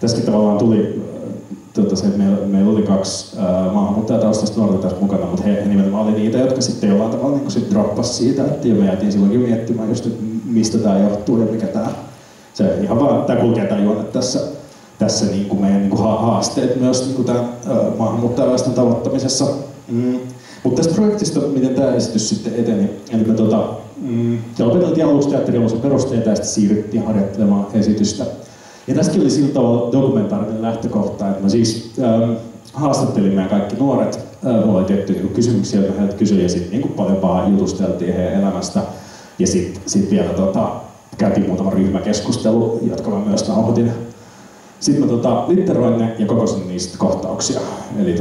Tässäkin tavallaan tuli se, että meillä oli 2 maahanmuuttajataustaista nuorta tässä mukana, mutta he nimenomaan oli niitä, jotka sitten jollain tavalla niin sit droppasi siitä, että me jäätiin silloinkin miettimään just, että mistä tämä johtuu ja mikä se ihan vaan tämä kulkee tämä juonne tässä niin kuin meidän niin kuin haasteet myös niin kuin tämän maahanmuuttajaväestön tavoittamisessa. Mutta tästä projektista, miten tämä esitys sitten eteni, eli me opeteltiin aluksi teatterilaisen perusteita ja sitten siirryttiin harjoittelemaan esitystä. Ja tästäkin oli sillä tavalla dokumentaarinen lähtökohta, että me siis haastattelimme kaikki nuoret, mulla oli tiettyjä kysymyksiä, joita heiltä kysyi ja sitten niin paljon jutusteltiin heidän elämästä. Ja sitten vielä käytiin muutama ryhmäkeskustelu, jotka mä myös nauhoitin. Sitten mä litteroin ne ja kokosin niistä kohtauksia. Eli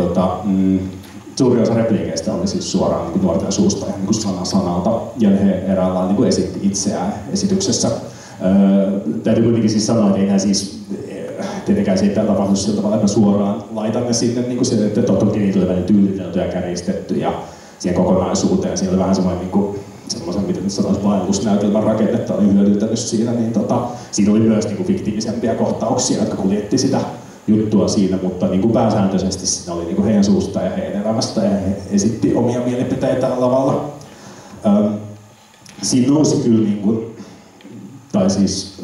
suuri osa repliikeistä oli siis suoraan niin nuorten suusta ja niin sana sanalta, ja he eräällä niin esitti itseään esityksessä. Täytyy kuitenkin siis sanoa, että ei nämä siis tietenkään siitä tapahdu sillä tavalla, että mä suoraan laitan ne sinne, niin kuin se, että toki niitä oli välillä tyylitelty ja käristetty ja siihen kokonaisuuteen. Siinä oli vähän semmoisen, miten nyt sanoisi, vaellusnäytelmän rakennetta oli hyödyntänyt siinä, niin siinä oli myös niin kuin fiktiivisempia kohtauksia, jotka kuljetti sitä juttua siinä, mutta niin kuin pääsääntöisesti siinä oli niin kuin heidän suustaan ja heidän elämästä ja he esitti omia mielipiteitään lavalla. Siinä nousi kyllä niin kuin, tai siis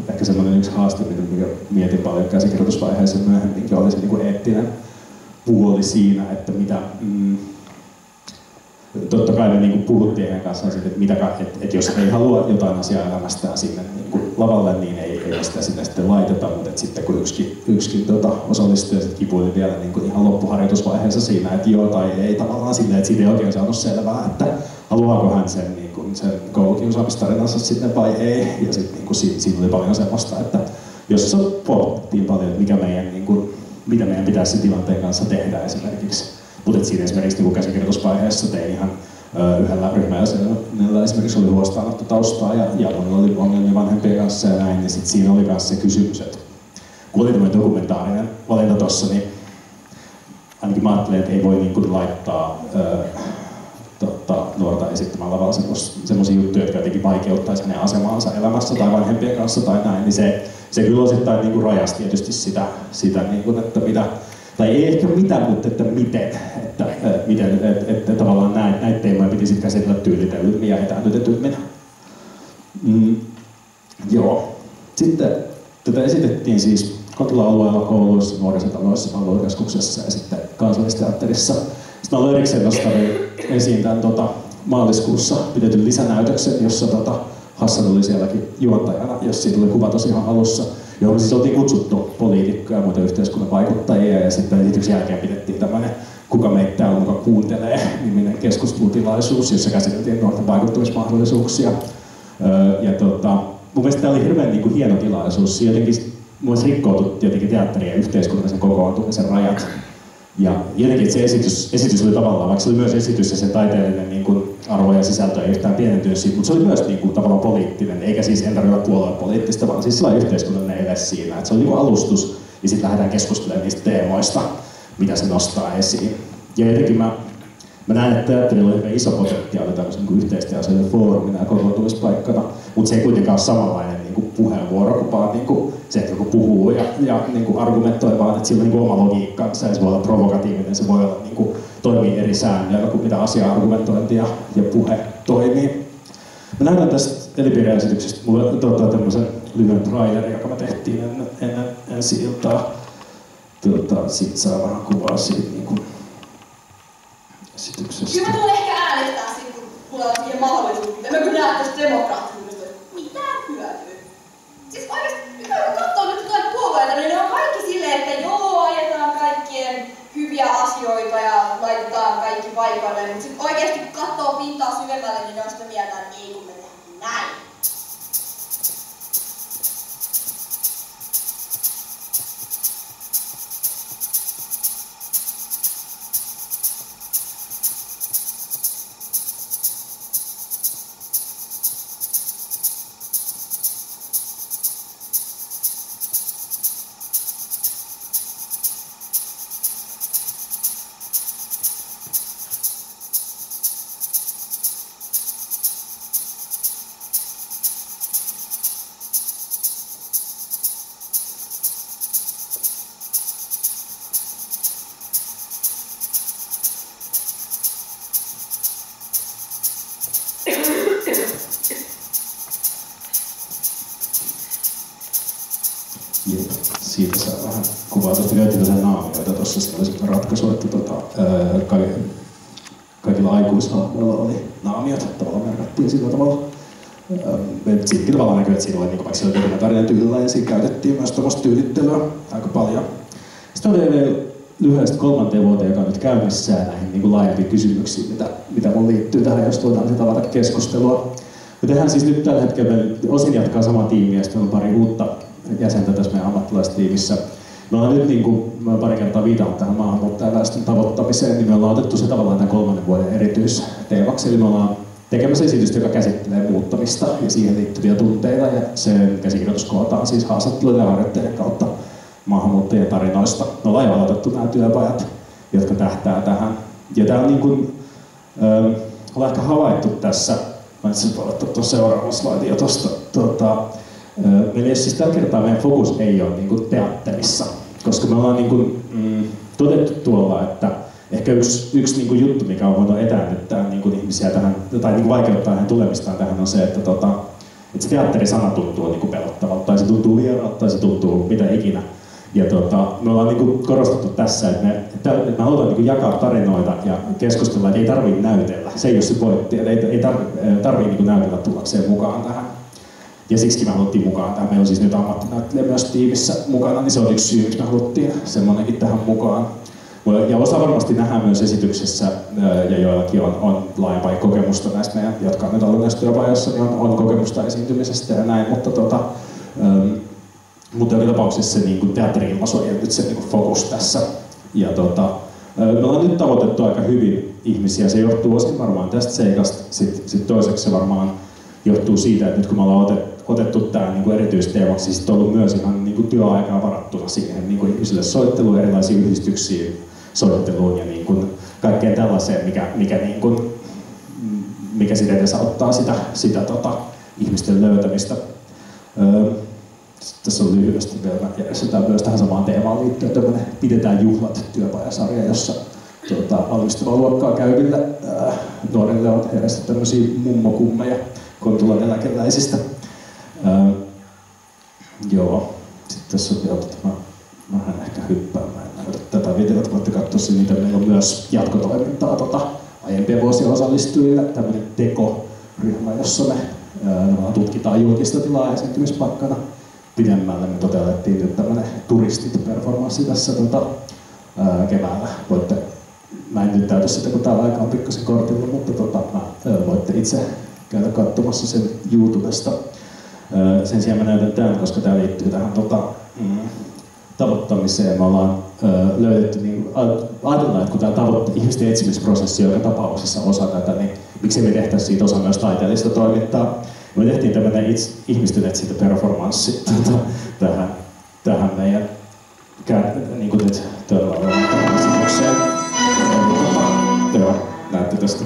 ehkä semmoinen yksi haaste, mitä mietin paljon käsikirjoitusvaiheessa myöhemminkin, oli se niin kuin eettinen puoli siinä, että mitä totta kai me niin puhuttiin heidän kanssaan siitä, että jos he ei halua jotain asiaa elämästään sinne niin lavalle, niin ei sitä sinne sitten laiteta, mutta sitten kun yksikin osallistuja sitten kipuili vielä niin ihan loppuharjoitusvaiheessa siinä, että joo tai ei tavallaan silleen, että siitä ei oikein saanut selvää, että haluaako hän sen, niin sen koulukiusaamistarinansa sinne vai ei. Ja sitten niin siinä oli paljon semmoista, että jossa pohdittiin paljon, että mitä meidän pitäisi sen tilanteen kanssa tehdä esimerkiksi. Mutta siinä esimerkiksi niin käsikirjoitusvaiheessa tein ihan yhdellä ryhmäjäsenellä esimerkiksi oli huostaanottotaustaa ja monilla oli ongelmia vanhempien kanssa ja näin. Ja sitten siinä oli myös se kysymys, että kun oli tämmöinen dokumentaarinen valinta tossa, niin ainakin mä ajattelin, että ei voi niin kuin laittaa nuorta esittämään lavalla semmoisia juttuja, jotka jotenkin vaikeuttaisi hänen asemaansa elämässä tai vanhempien kanssa tai näin. Niin se kyllä osittain niin kuin rajasi tietysti sitä niin kuin, että mitä, tai ei ehkä mitä, mutta että miten. Että tavallaan näitä teemoja piti sitten käsitellä tyylitellymmin ja etäännytetymmin. Joo. Sitten tätä esitettiin siis Konttilan alueella, kouluissa, nuorisotaloissa, aluekeskuksessa ja sitten Kansallisteatterissa. Sitten mä aloin erikseen nostaa esiin tämän maaliskuussa pidetyn lisänäytöksen, jossa Hassan oli sielläkin juontajana, jos siitä oli kuva tosiaan alussa, johon siis oltiin kutsuttu poliitikkoja ja muita yhteiskunnan vaikuttajia, ja sitten esityksen jälkeen pidettiin tämmöinen Kuka meitä täällä muka kuuntelee -niminen keskustelutilaisuus, jossa käsiteltiin nuorten vaikuttamismahdollisuuksia. Mun mielestä tämä oli hirveän niin kuin hieno tilaisuus. Jotenkin mun mielestä rikkoutui jotenkin teatterin ja yhteiskunnallisen kokoontumisen rajat. Ja jotenkin se esitys oli tavallaan, vaikka se oli myös esitys ja sen taiteellinen niin kuin arvo ja sisältö ei yhtään pienentynyt siitä, mutta se oli myös niin kuin, tavallaan poliittinen, eikä siis en tarkoita puoluepoliittista, vaan siis sellainen yhteiskunnallinen ele siinä. Että se oli niin kuin alustus ja sitten lähdetään keskustelemaan niistä teemoista, mitä se nostaa esiin. Ja jotenkin mä näen, että teatterilla on hyvin iso potentiaali tämmöisen niin yhteisten asioiden foorumina ja kokoontumispaikkana, mutta se ei kuitenkaan ole samanlainen niin kuin puheenvuoro, kun vaan niin kuin se, että joku puhuu ja niin kuin argumentoi, vaan että sillä on niin kuin oma logiikkansa ja se voi olla provokatiivinen, se voi olla niin kuin, toimii eri säännöillä kuin mitä asia-argumentointi ja puhe toimii. Mä näytän tästä Elipiiri-esityksestä mulle tämmöisen lyhyen trailerin, joka me tehtiin ennen ensi iltaa. Sit saa vähän kuvaa siitä niin esityksestä. Kyllä mä tulen ehkä äänestää siitä, kun mulla on siihen mahdollisuus. En mä kyllä näe tästä demokraattisuudesta, että mitään hyötyä. Siis oikeesti, kun katsoo nyt jotain puolueita, niin ne on kaikki silleen, että joo, ajetaan kaikkien hyviä asioita ja laitetaan kaikki paikalle. Mutta sit oikeesti kun katsoo pintaa syvemmälle, niin ne on sitä mieltä, että ei kun me tehdään näin. Siitä saa vähän kuvaa. Tuosta käytiin tosiaan naamioita tuossa, siinä oli sitten ratkaisu, että kaikilla aikuishahmoilla oli naamiot, tavallaan merkattiin sillä tavalla. Siinäkin tavallaan näkyy, että siinä oli, vaikka siellä oli dokumentaarinen tyylillä ja siinä käytettiin myös tuollaista tyylittelyä aika paljon. Sitten oli vielä lyhyesti 3. vuoteen, joka on nyt käynnissä näihin niin kuin laajempiin kysymyksiin, mitä mun liittyy tähän, jos voidaan sitten avata keskustelua. Me tehdään siis nyt tällä hetkellä, me osin jatkaa samaa tiimiä, ja sitten on pari uutta jäsentä tässä meidän ammattilaistiimissä. Me ollaan nyt, niin kuin mä pari kertaa viitannut tähän maahanmuuttajaväestön tavoittamiseen, niin me ollaan otettu se tavallaan tämän 3. vuoden erityisteemaksi. Eli me ollaan tekemässä esitystä, joka käsittelee muuttamista ja siihen liittyviä tunteita, ja sen käsikirjoitus kootaan siis haastatteluiden ja harjoitteiden kautta maahanmuuttajien tarinoista. Me ollaan jo aloitettu nämä työpajat, jotka tähtää tähän. Ja tämä on niin kuin, ollaan ehkä havaittu tässä, mä itse asiassa ottaa tuon seuraavan slaidin jo tuosta. Meillä siis tällä kertaa meidän fokus ei ole niin kuin teatterissa, koska me ollaan niin kuin, todettu tuolla, että ehkä yksi niin kuin juttu, mikä on voinut etäännyttää niin kuin ihmisiä tähän, tai niin kuin vaikeuttaa heidän tulemistaan tähän, on se, että se teatterisana tuntuu niin kuin pelottavalta, tai se tuntuu vieraalta, tai se tuntuu mitä ikinä. Ja me ollaan niin kuin korostettu tässä, että me halutaan niin kuin jakaa tarinoita ja keskustella, että ei tarvitse näytellä. Se ei ole se pointti, että ei tarvitse niin kuin näytellä tullakseen mukaan tähän. Ja siksi me haluttiin mukaan tähän. Meillä on siis nyt ammattinäyttelijä myös tiimissä mukana, niin se on yksi syy, miksi me haluttiin semmoinenkin tähän mukaan. Ja osa varmasti nähdään myös esityksessä, ja joillakin on laajempaa kokemusta näistä meidän, jotka on nyt ollut näissä työpajoissa, niin on kokemusta esiintymisestä ja näin, mutta joka tapauksessa se niin teatteri-ilmaisu on nyt se niin fokus tässä. Ja me ollaan nyt tavoitettu aika hyvin ihmisiä, se johtuu osin varmaan tästä seikasta, sitten toiseksi se varmaan johtuu siitä, että nyt kun me ollaan otettu tämä niin erityisteemaksi, sitten on ollut myös ihan niin työaikaa varattuna siihen niin ihmisille soitteluun, erilaisiin yhdistyksiin soitteluun ja niin kaikkeen tällaiseen, mikä sitten edesauttaa sitä ihmisten löytämistä. Tässä on lyhyesti vielä järjestetään myös tähän samaan teemaan liittyen tämmöinen Pidetään juhlat -työpajasarja, jossa valmistuvaa luokkaa käyville nuorille on järjestetty tämmöisiä mummokummeja Kontulan eläkeläisistä. Joo, sitten tässä on vielä, mä vähän ehkä hyppään, mä en näytä tätä videota, voitte katsoa niitä, meillä on myös jatkotoimintaa aiempien vuosien osallistujille tämmöinen tekoryhmä, jossa me tutkitaan julkista tilaa esiintymispaikkana. Pidemmälle me toteutettiin nyt tämmöinen turistit-performanssi tässä keväällä. Mä en nyt täytä sitä, kun täällä aika on pikkasen kortilla, mutta voitte itse käydä katsomassa sen YouTubesta. Sen sijaan mä näytän tämän, koska tämä liittyy tähän tavoittamiseen. Me ollaan löydetty, niin ajatellaan, että kun tämä ihmisten etsimisprosessi on joka tapauksessa osa tätä, niin miksi me tehtäisiin siitä osa myös taiteellista toimintaa. Me tehtiin tämmöinen ihmisten etsintäperformanssi tähän meidän niin kuin nyt todella olevan esitykseen. Joo, näette tästä.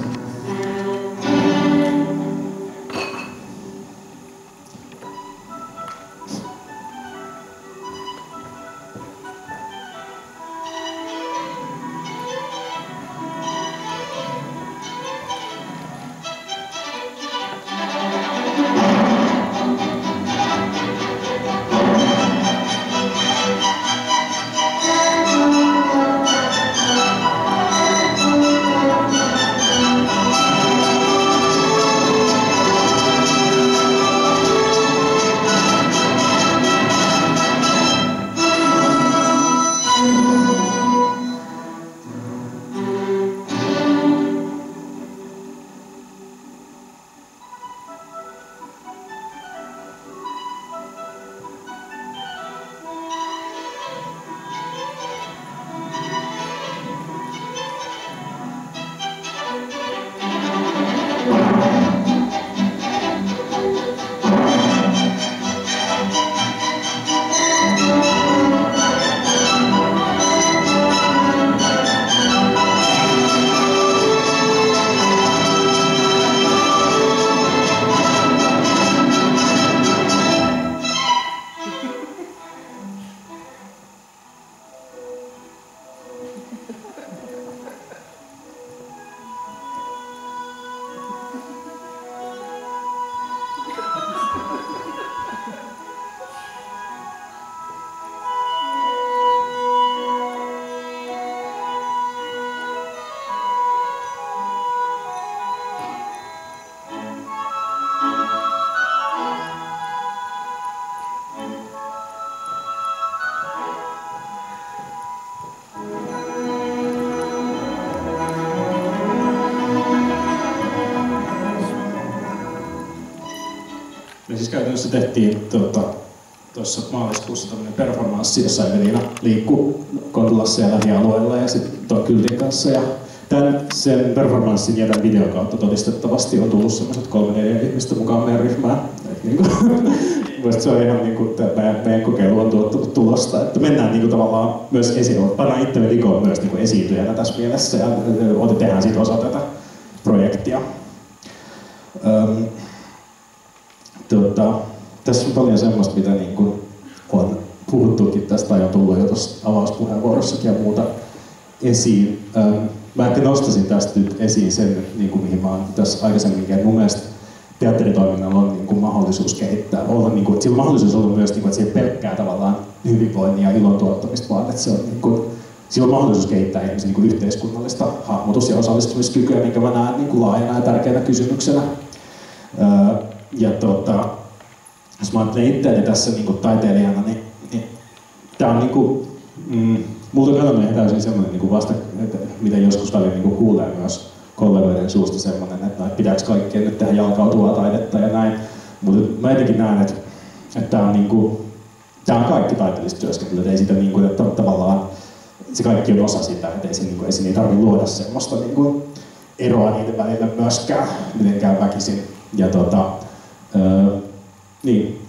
Me siis käytännössä tehtiin tuossa maaliskuussa tämmöinen performanssi, jossa Evelina liikkuu Kontulassa ja lähialueella ja sitten tuon kyltin kanssa. Ja sen performanssin ja tämän videon kautta todistettavasti on tullut semmoiset 3-4 ihmistä mukaan meidän ryhmään. Mielestäni se on ihan meidän kokeilu on tuottanut tulosta, että mennään tavallaan myös esiin, pannaan itsemme likoon myös esiintyjänä tässä mielessä ja tehdään siitä osa tätä projektia. Tässä on paljon semmoista, mitä on puhuttukin tästä tai on tullut jo tuossa avauspuheenvuorossakin ja muuta esiin. Mä ehkä nostasin tästä nyt esiin sen, mihin mä oon tässä aikaisemminkin, että mun mielestä teatteritoiminnalla on mahdollisuus kehittää, sillä on mahdollisuus olla myös, että se ei pelkkää tavallaan hyvinvoinnin ja ilon tuottamista, vaan että se on, sillä on mahdollisuus kehittää ihmisen yhteiskunnallista hahmotus- ja osallistumiskykyä, minkä mä näen laajana ja tärkeänä kysymyksenä. Jos mä ajattelen itseäni tässä taiteilijana, niin tää on multa on kadonnut täysin semmoinen vasta, että mitä joskus välillä kuulee myös kollegoiden suusta semmoinen, että pitääkö kaikkien nyt tehdä jalkautuvaa taidetta ja näin. Mutta mä jotenkin näen, että tää on kaikki taiteellista työskentelyä, että ei sitä että tavallaan se kaikki on osa sitä, että ei siinä ei tarvitse luoda semmoista eroa niiden välillä myöskään mitenkään väkisin. Ja niin.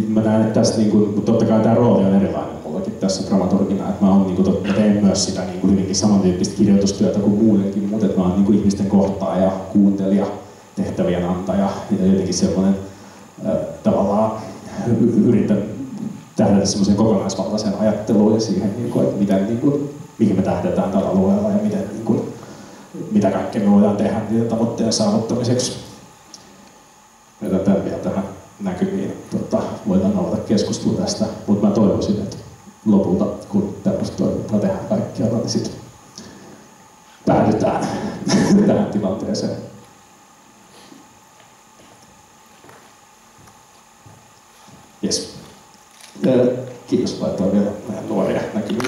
Mä näen, että tässä totta kai tämä rooli on erilainen mullakin tässä dramaturgina, että mä teen myös sitä hyvinkin samantyyppistä kirjoitustyötä kuin muutenkin, mutta että mä oon ihmisten kohtaaja, kuuntelija, tehtävien antaja ja jotenkin semmoinen tavallaan yritän tähdätä semmoisen kokonaisvaltaisen ajatteluun ja siihen, että miten, mihin me tähdätään tällä alueella ja mitä kaikkea me voidaan tehdä niiden tavoitteiden saavuttamiseksi. Jätän vielä tähän näkymiin. Voidaan avata keskustelua tästä, mutta mä toivoisin, että lopulta kun tämmöistä toimintaa tehdään kaikkialla, niin sitten tilanteeseen. Jes. Kiitos, laitoin vielä meidän nuoria näkymään.